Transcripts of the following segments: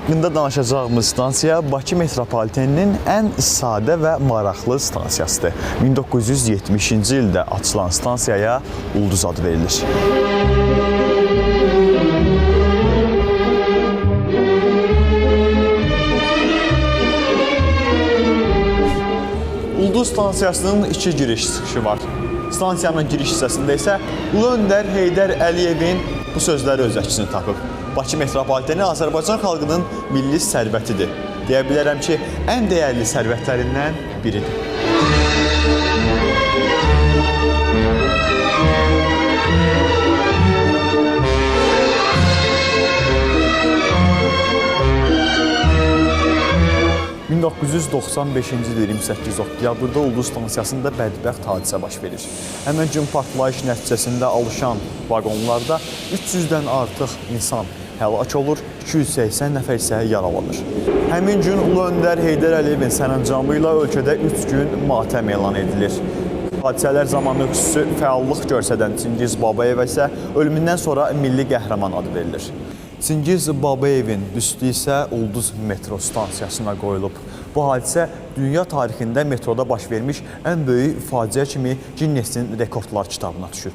haqqında danışacağımız stansiya Bakı metropoliteninin ən sadə və maraqlı stansiyasıdır. 1970-ci ildə açılan stansiyaya Ulduz adı verilir. Ulduz stansiyasının iki giriş çıxışı var. Stansiyanın giriş hissəsində isə Ulu Öndər Heydər Əliyevin bu sözləri öz əksini tapıb. Bakı metropoliteni Azərbaycan xalqının milli sərvətidir. Deyə bilərəm ki, ən dəyərli sərvətlərindən biridir. ...1995-ci il 28 oktyabrda Ulduz stansiyasında bədbəxt hadisə baş verir. Həmən gün partlayış nəticəsində alışan vaqonlarda 300-dən artıq insan həlak olur, 280 nəfər isə yaralanır. Həmin gün Ulu Öndər Heydər Əliyevin sərəncamı ilə ölkədə 3 gün matəm elan edilir. Hadisələr zamanı xüsusi fəallıq göstərən Çingiz Babayevə isə ölümündən sonra milli qəhrəman adı verilir. Çingiz Babayevin büstü isə Ulduz metro stansiyasına qoyulub. Bu hadisə dünya tarixində metroda baş vermiş ən böyük faciə kimi Ginnesin rekordlar kitabına düşür.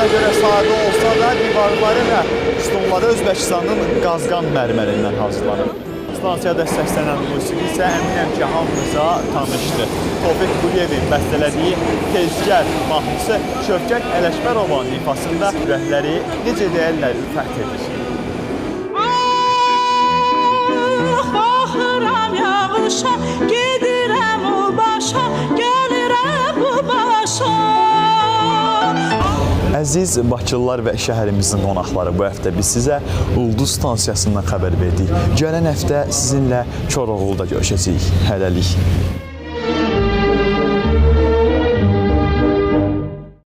Görə sadə olsa da divarları və sütunları Özbəkistanın qazqan mərmərindən hazırlanır. Stansiyada səslənən musiqi isə əminəm ki, hamımıza tanışdır. Tofiq Quliyevin bəstələdiyi Tezgər mahnısı Şövkət Ələşbərovanın ifasında ürəkləri necə deyərlər fəth edir. Baxıram yağışa, gedirəm o başa, gəlirəm bu başa. Əziz Bakılılar və şəhərimizin qonaqları, bu həftə biz sizə Ulduz stansiyasından xəbər verdik. Gələn həftə sizinlə Koroğluda görüşəcəyik. Hələlik.